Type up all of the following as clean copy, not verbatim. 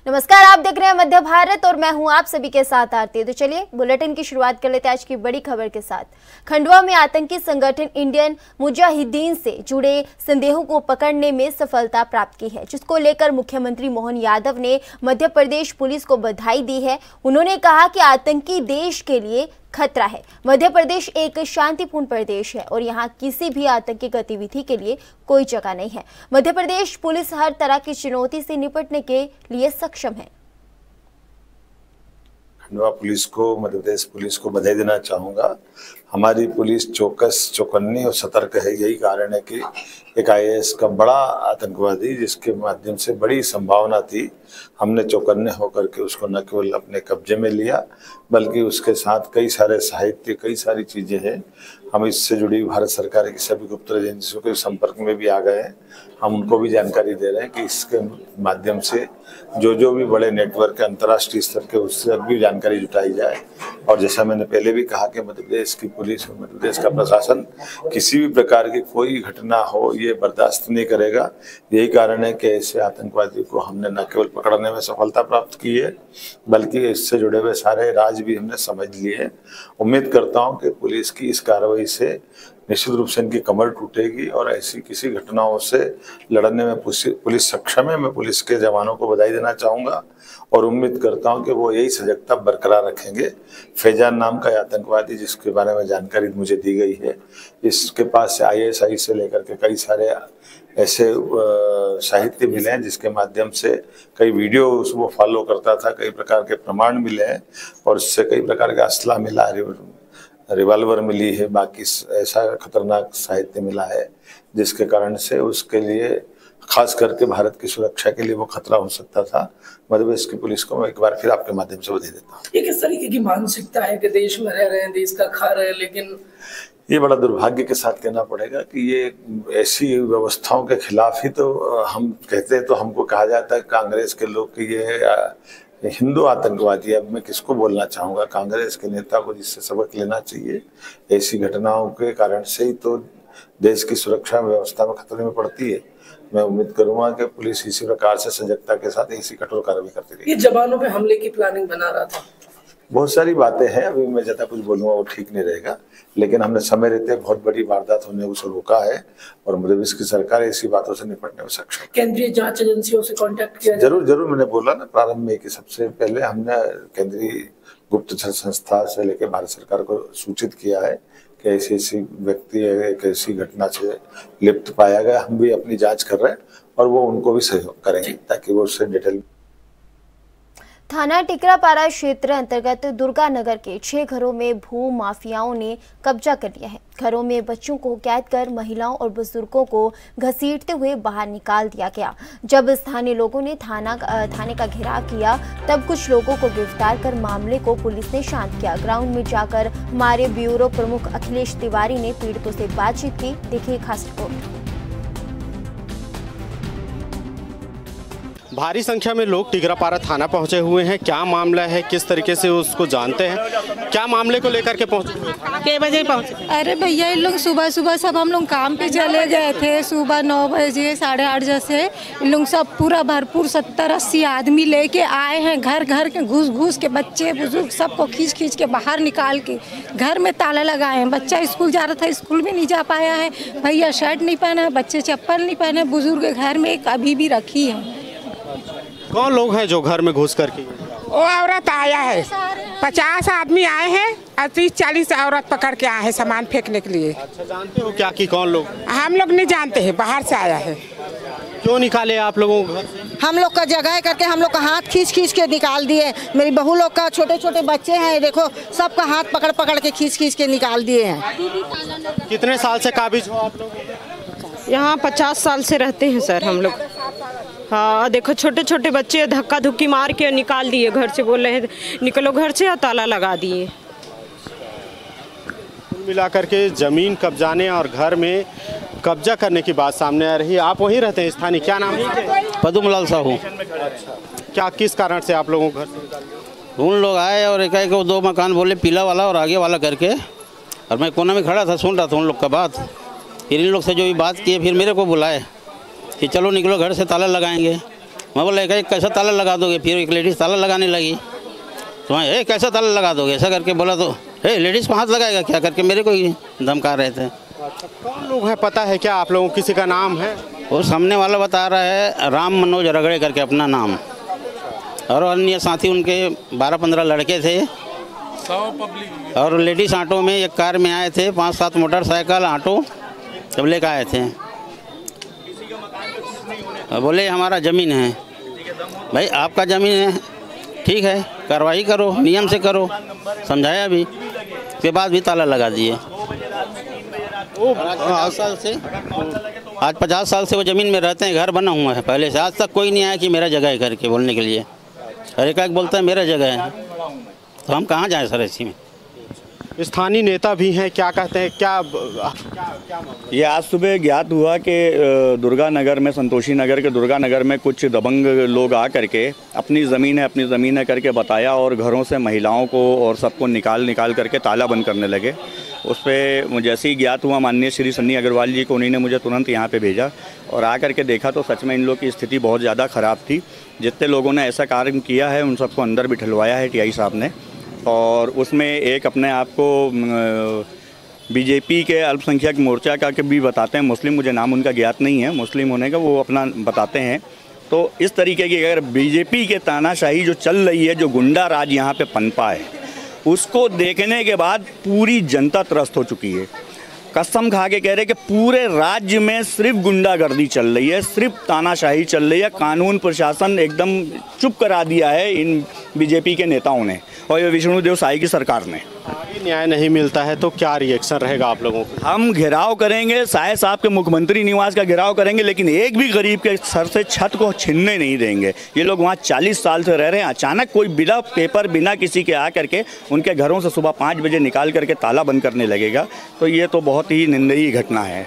नमस्कार, आप देख रहे हैं मध्य भारत और मैं हूं आप सभी के साथ आरती। तो चलिए बुलेटिन की शुरुआत कर लेते हैं आज की बड़ी खबर के साथ। खंडवा में आतंकी संगठन इंडियन मुजाहिदीन से जुड़े संदेहों को पकड़ने में सफलता प्राप्त की है, जिसको लेकर मुख्यमंत्री मोहन यादव ने मध्य प्रदेश पुलिस को बधाई दी है। उन्होंने कहा कि आतंकी देश के लिए खतरा है। मध्य प्रदेश एक शांतिपूर्ण प्रदेश है और यहाँ किसी भी आतंकी गतिविधि के लिए कोई जगह नहीं है। मध्य प्रदेश पुलिस हर तरह की चुनौती से निपटने के लिए सक्षम है। खंडवा पुलिस को, मध्य प्रदेश पुलिस को बधाई देना चाहूँगा। हमारी पुलिस चौकस, चौकन्नी और सतर्क है। यही कारण है कि एक IAS का बड़ा आतंकवादी, जिसके माध्यम से बड़ी संभावना थी, हमने चौकन्ने होकर के उसको न केवल अपने कब्जे में लिया, बल्कि उसके साथ कई सारे साहित्य, कई सारी चीज़ें हैं। हम इससे जुड़ी भारत सरकार की सभी गुप्त एजेंसियों के संपर्क में भी आ गए हैं। हम उनको भी जानकारी दे रहे हैं कि इसके माध्यम से जो भी बड़े नेटवर्क अंतर्राष्ट्रीय स्तर के, उससे भी जानकारी जुटाई जाए। और जैसा मैंने पहले भी कहा कि मध्य प्रदेश की पुलिस और मध्य प्रदेश का प्रशासन किसी भी प्रकार की कोई घटना हो ये बर्दाश्त नहीं करेगा। यही कारण है कि ऐसे आतंकवादी को हमने न केवल पकड़ने में सफलता प्राप्त की है, बल्कि इससे जुड़े हुए सारे राज भी हमने समझ लिए। उम्मीद करता हूं कि पुलिस की इस कार्रवाई से निश्चित रूप से इनकी कमर टूटेगी और ऐसी किसी घटनाओं से लड़ने में पुलिस सक्षम है। मैं पुलिस के जवानों को बधाई देना चाहूँगा और उम्मीद करता हूं कि वो यही सजगता बरकरार रखेंगे। फैजान नाम का आतंकवादी, जिसके बारे में जानकारी मुझे दी गई है, इसके पास से ISI से लेकर के कई सारे ऐसे साहित्य मिले हैं, जिसके माध्यम से कई वीडियो वो फॉलो करता था, कई प्रकार के प्रमाण मिले हैं और उससे कई प्रकार का असला मिला, रिवाल्वर मिली है, बाकी ऐसा खतरनाक साहित्य मिला है, जिसके कारण से उसके लिए खास करके भारत की सुरक्षा के लिए वो खतरा हो सकता था। मध्य प्रदेश की पुलिस को मैं एक बार फिर आपके माध्यम से बधाई देता हूँ। ये किस तरीके की मानसिकता है कि देश में रह रहे हैं, देश का खा रहे हैं, लेकिन ये बड़ा दुर्भाग्य के साथ कहना पड़ेगा कि ये ऐसी व्यवस्थाओं के खिलाफ ही तो हम कहते हैं। तो हमको कहा जाता है कांग्रेस के लोग कि ये हिंदू आतंकवादी। अब मैं किसको बोलना चाहूँगा? कांग्रेस के नेता को जिससे सबक लेना चाहिए। ऐसी घटनाओं के कारण से ही तो देश की सुरक्षा व्यवस्था में खतरे में पड़ती है। मैं उम्मीद करूंगा कि पुलिस इसी प्रकार से सजगता के साथ ऐसी कठोर कार्रवाई करती रहेगी। ये जवानों पे हमले की प्लानिंग बना रहा था। बहुत सारी बातें हैं, अभी मैं ज्यादा कुछ बोलूंगा वो ठीक नहीं रहेगा, लेकिन हमने समय रहते बहुत बड़ी वारदात होने को रोका है और मध्य प्रदेश की सरकार ऐसी बातों से निपटने में सक्षम है। केंद्रीय जांच एजेंसियों से कांटेक्ट किया? जरूर मैंने बोला ना प्रारंभ में कि सबसे पहले हमने केंद्रीय गुप्तचर संस्था से लेकर भारत सरकार को सूचित किया है कि ऐसी व्यक्ति एक ऐसी घटना से लिप्त पाया गया। हम भी अपनी जांच कर रहे हैं और वो उनको भी सहयोग करेंगे ताकि वो उससे डिटेल। थाना टिकरापारा क्षेत्र अंतर्गत दुर्गा नगर के 6 घरों में भू माफियाओं ने कब्जा कर लिया है। घरों में बच्चों को कैद कर महिलाओं और बुजुर्गों को घसीटते हुए बाहर निकाल दिया गया। जब स्थानीय लोगों ने थाने का घेराव किया, तब कुछ लोगों को गिरफ्तार कर मामले को पुलिस ने शांत किया। ग्राउंड में जाकर हमारे ब्यूरो प्रमुख अखिलेश तिवारी ने पीड़ितों से बातचीत की। देखिए खास रिपोर्ट। भारी संख्या में लोग टिकरापारा थाना पहुंचे हुए हैं। क्या मामला है, किस तरीके से उसको जानते हैं, क्या मामले को लेकर के पहुंचे हुए हैं? कितने बजे पहुंचे? अरे भैया, इन लोग सुबह सब हम लोग काम पे चले गए थे। सुबह 9 बजे 8:30 जैसे इन लोग सब पूरा भरपूर 70-80 आदमी लेके आए हैं। घर के घुस के बच्चे बुजुर्ग सबको खींच के बाहर निकाल के घर में ताला लगाए हैं। बच्चा स्कूल जा रहा था, स्कूल भी नहीं जा पाया है। भैया शर्ट नहीं पहना है, बच्चे चप्पल नहीं पहने, बुजुर्ग घर में एक अभी भी रखी है। कौन लोग हैं जो घर में घुस करके? वो औरत आया है, 50 आदमी आए हैं और 30-40 औरत पकड़ के आए हैं सामान फेंकने के लिए। अच्छा, जानते हो क्या कि कौन लोग? हम लोग नहीं जानते हैं, बाहर से आया है। क्यों निकाले आप लोगों को घर से? हम लोग का जगह करके हम लोग का हाथ खींच के निकाल दिए। मेरी बहू लोग का छोटे बच्चे हैं, देखो सबका हाथ पकड़ के खींच के निकाल दिए हैं। कितने साल से काबिज हो आप लोग? यहाँ 50 साल से रहते हैं सर हम लोग। हाँ, देखो छोटे बच्चे धक्का धुक्की मार के निकाल दिए घर से, बोल रहे हैं निकलो घर से, और ताला लगा दिए। कुल मिलाकर के जमीन कब्जाने और घर में कब्जा करने की बात सामने आ रही है। आप वहीं रहते हैं स्थानीय, क्या नाम है? पद्मलाल साहू। अच्छा, क्या किस कारण से आप लोगों को घर से निकाल? उन लोग आए और एक 2 मकान बोले, पीला वाला और आगे वाला करके, और मैं कोना में खड़ा था, सुन रहा था उन लोग का बात। फिर इन लोग से जो भी बात किए, फिर मेरे को बुलाए कि चलो निकलो घर से, ताला लगाएंगे। मैं बोला एक कैसा ताला लगा दोगे? फिर एक लेडीज़ ताला लगाने लगी, तो मैं कैसा ताला लगा दोगे ऐसा करके बोला, तो लेडीज़ को हाथ लगाएगा क्या करके मेरे को ही धमका रहे थे। अच्छा, कौन लोग हैं पता है क्या आप लोगों को? किसी का नाम है? वो सामने वाला बता रहा है राम मनोज रगड़े करके अपना नाम, और अन्य साथी उनके 12-15 लड़के थे, और लेडीज़ ऑटो में एक कार में आए थे, 5-7 मोटरसाइकिल ऑटो सब लेकर आए थे। बोले हमारा ज़मीन है। भाई आपका ज़मीन है, ठीक है, कार्रवाई करो, नियम से करो, समझाया भी, उसके बाद भी ताला लगा दिए। आज 50 साल से वो ज़मीन में रहते हैं, घर बना हुआ है पहले से, आज तक कोई नहीं आया कि मेरा जगह है करके बोलने के लिए। हर एक बोलता है मेरा जगह है, तो हम कहाँ जाएं सर ऐसी में। स्थानीय नेता भी हैं, क्या कहते हैं? क्या ये आज सुबह ज्ञात हुआ कि दुर्गा नगर में, संतोषी नगर के दुर्गा नगर में कुछ दबंग लोग आ करके अपनी ज़मीन है करके बताया, और घरों से महिलाओं को और सबको निकाल करके ताला बंद करने लगे। उस पर जैसे ही ज्ञात हुआ माननीय श्री सन्नी अग्रवाल जी को, उन्होंने मुझे तुरंत यहाँ पे भेजा, और आ करके देखा तो सच में इन लोग की स्थिति बहुत ज़्यादा ख़राब थी। जितने लोगों ने ऐसा कार्य किया है उन सबको अंदर बिठलवाया है टीआई साहब ने, और उसमें एक अपने आप को बीजेपी के अल्पसंख्यक मोर्चा का के भी बताते हैं, मुस्लिम, मुझे नाम उनका ज्ञात नहीं है, मुस्लिम होने का वो अपना बताते हैं। तो इस तरीके की अगर बीजेपी के तानाशाही जो चल रही है, जो गुंडा राज यहाँ पे पनपा है, उसको देखने के बाद पूरी जनता त्रस्त हो चुकी है। कसम खा के कह रहे कि पूरे राज्य में सिर्फ गुंडागर्दी चल रही है, सिर्फ तानाशाही चल रही है। कानून प्रशासन एकदम चुप करा दिया है इन बीजेपी के नेताओं ने और ये विष्णुदेव साई की सरकार ने। न्याय नहीं मिलता है तो क्या रिएक्शन रहेगा आप लोगों को? हम घेराव करेंगे, साय साहब के मुख्यमंत्री निवास का घेराव करेंगे, लेकिन एक भी गरीब के सर से छत को छीनने नहीं देंगे। ये लोग वहाँ 40 साल से रह रहे हैं, अचानक कोई बिना पेपर, बिना किसी के आ करके उनके घरों से सुबह 5 बजे निकाल करके ताला बंद करने लगेगा, तो ये तो बहुत ही निंदनीय घटना है।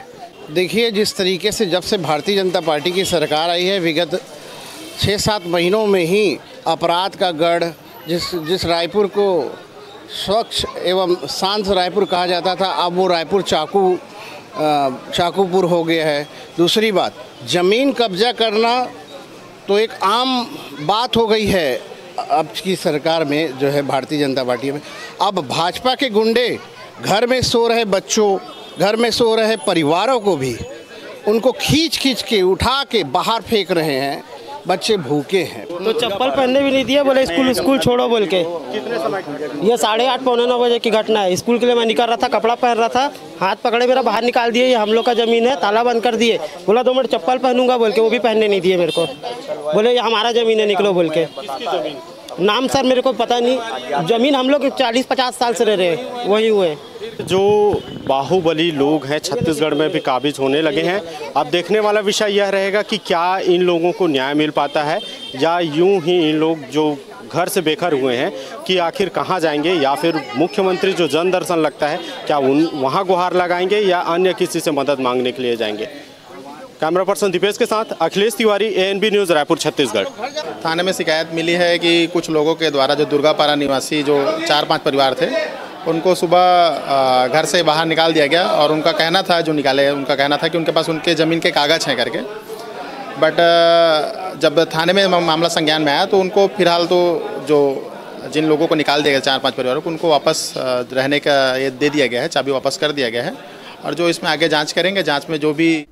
देखिए, जिस तरीके से जब से भारतीय जनता पार्टी की सरकार आई है, विगत 6-7 महीनों में ही अपराध का गढ़, जिस रायपुर को स्वच्छ एवं शांत रायपुर कहा जाता था, अब वो रायपुर चाकूपुर हो गया है। दूसरी बात, ज़मीन कब्जा करना तो एक आम बात हो गई है अब की सरकार में, जो है भारतीय जनता पार्टी में। अब भाजपा के गुंडे घर में सो रहे बच्चों, घर में सो रहे परिवारों को भी उनको खींच के उठा के बाहर फेंक रहे हैं। बच्चे भूखे हैं तो चप्पल पहनने भी नहीं दिया, बोले स्कूल छोड़ो बोल के। कितने समय? ये 8:30 पौने 9 बजे की घटना है। स्कूल के लिए मैं निकल रहा था, कपड़ा पहन रहा था, हाथ पकड़े मेरा बाहर निकाल दिए, ये हम लोग का ज़मीन है, ताला बंद कर दिए। बोला 2 मिनट चप्पल पहनूंगा बोल के, वो भी पहनने नहीं दिए मेरे को। बोले ये हमारा ज़मीन है, निकलो बोल के। नाम सर मेरे को पता नहीं, ज़मीन हम लोग 40-50 साल से रह रहे हैं, वही हुए। जो बाहुबली लोग हैं छत्तीसगढ़ में भी काबिज होने लगे हैं। अब देखने वाला विषय यह रहेगा कि क्या इन लोगों को न्याय मिल पाता है, या यूं ही इन लोग जो घर से बेघर हुए हैं कि आखिर कहां जाएंगे, या फिर मुख्यमंत्री जो जन दर्शन लगता है क्या वहां गुहार लगाएंगे, या अन्य किसी से मदद मांगने के लिए जाएंगे। कैमरा पर्सन दीपेश के साथ अखिलेश तिवारी, ANB न्यूज़, रायपुर, छत्तीसगढ़। थाने में शिकायत मिली है कि कुछ लोगों के द्वारा जो दुर्गापारा निवासी जो 4-5 परिवार थे, उनको सुबह घर से बाहर निकाल दिया गया, और उनका कहना था, जो निकाले उनका कहना था कि उनके पास उनके ज़मीन के कागज़ हैं करके। बट जब थाने में मामला संज्ञान में आया तो उनको फिलहाल तो जो जिन लोगों को निकाल दिया गया 4-5 परिवारों को, उनको वापस रहने का ये दे दिया गया है, चाबी वापस कर दिया गया है। और जो इसमें आगे जाँच करेंगे, जाँच में जो भी।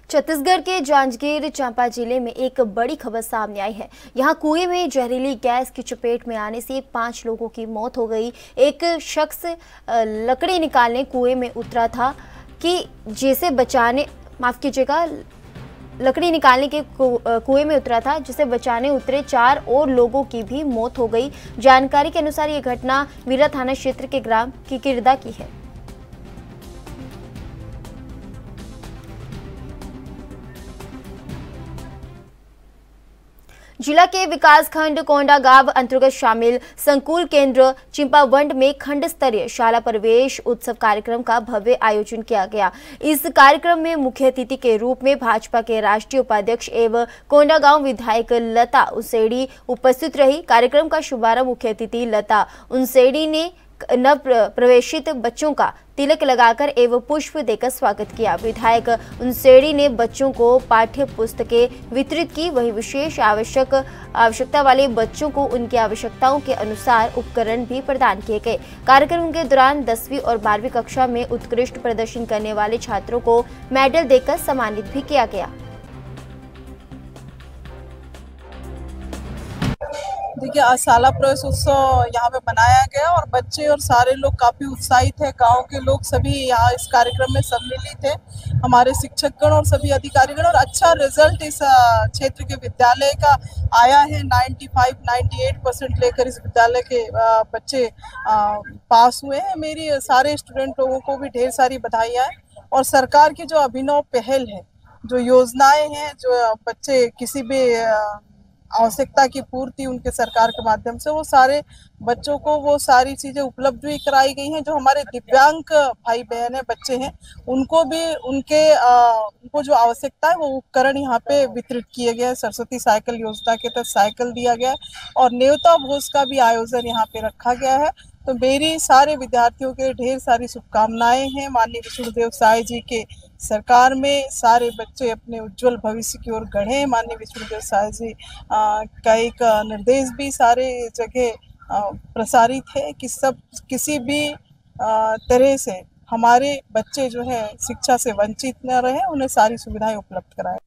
छत्तीसगढ़ के जांजगीर चांपा जिले में एक बड़ी खबर सामने आई है। यहां कुएं में जहरीली गैस की चपेट में आने से 5 लोगों की मौत हो गई। एक शख्स लकड़ी निकालने कुएं में उतरा था कि जिसे बचाने, माफ कीजिएगा, लकड़ी निकालने के कुएं में उतरा था जिसे बचाने उतरे 4 और लोगों की भी मौत हो गई। जानकारी के अनुसार ये घटना मीरा थाना क्षेत्र के ग्राम किकिरदा की है। जिला के विकासखंड कोंडागांव अंतर्गत शामिल संकुल केंद्र चिंपावंड में खंड स्तरीय शाला प्रवेश उत्सव कार्यक्रम का भव्य आयोजन किया गया। इस कार्यक्रम में मुख्य अतिथि के रूप में भाजपा के राष्ट्रीय उपाध्यक्ष एवं कोंडागांव विधायक लता उसेड़ी उपस्थित रही। कार्यक्रम का शुभारंभ मुख्य अतिथि लता उसेड़ी ने नव प्रवेशित बच्चों का तिलक लगाकर एवं पुष्प देकर स्वागत किया। विधायक उनसेड़ी ने बच्चों को पाठ्य पुस्तकें वितरित की। वहीं विशेष आवश्यकता वाले बच्चों को उनकी आवश्यकताओं के अनुसार उपकरण भी प्रदान किए गए। कार्यक्रम के दौरान 10वीं और 12वीं कक्षा में उत्कृष्ट प्रदर्शन करने वाले छात्रों को मेडल देकर सम्मानित भी किया गया। देखिए, आज शाला प्रवेश उत्सव यहाँ पे मनाया गया और बच्चे और सारे लोग काफी उत्साहित है। गांव के लोग सभी यहाँ इस कार्यक्रम में सम्मिलित है। हमारे शिक्षकगण और सभी अधिकारीगण, और अच्छा रिजल्ट इस क्षेत्र के विद्यालय का आया है। 95-98% लेकर इस विद्यालय के बच्चे पास हुए हैं। मेरी सारे स्टूडेंट लोगों को भी ढेर सारी बधाइयाँ हैं। और सरकार की जो अभिनव पहल है, जो योजनाएं हैं, जो बच्चे किसी भी आवश्यकता की पूर्ति उनके सरकार के माध्यम से, वो सारे बच्चों को वो सारी चीजें उपलब्ध भी कराई गई हैं। जो हमारे दिव्यांग भाई बहन है, बच्चे हैं, उनको भी उनको जो आवश्यकता है वो उपकरण यहाँ पे वितरित किए गए हैं। सरस्वती साइकिल योजना के तहत साइकिल दिया गया है और न्योता भोज का भी आयोजन यहाँ पे रखा गया है। तो मेरी सारे विद्यार्थियों के ढेर सारी शुभकामनाएं हैं। माननीय विष्णुदेव साय जी के सरकार में सारे बच्चे अपने उज्जवल भविष्य की ओर बढ़े। माननीय विष्णुदेव साय जी का एक निर्देश भी सारे जगह प्रसारित है कि सब किसी भी तरह से हमारे बच्चे जो है शिक्षा से वंचित न रहे, उन्हें सारी सुविधाएं उपलब्ध कराएं।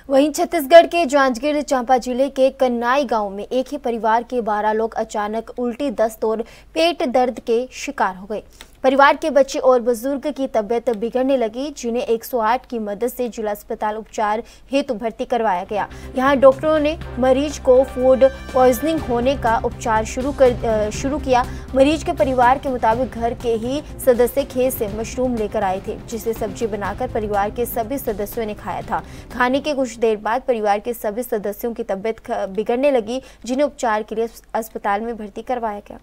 वहीं छत्तीसगढ़ के जांजगीर चांपा जिले के कन्नाई गांव में एक ही परिवार के 12 लोग अचानक उल्टी, दस्त और पेट दर्द के शिकार हो गए। परिवार के बच्चे और बुजुर्ग की तबीयत बिगड़ने लगी, जिन्हें 108 की मदद से जिला अस्पताल उपचार हेतु भर्ती करवाया गया। यहां डॉक्टरों ने मरीज को फूड पॉइजनिंग होने का उपचार शुरू किया। मरीज के परिवार के मुताबिक घर के ही सदस्य खेत से मशरूम लेकर आए थे, जिसे सब्जी बनाकर परिवार के सभी सदस्यों ने खाया था। खाने के कुछ देर बाद परिवार के सभी सदस्यों की तबीयत बिगड़ने लगी, जिन्हें उपचार के लिए अस्पताल में भर्ती करवाया गया।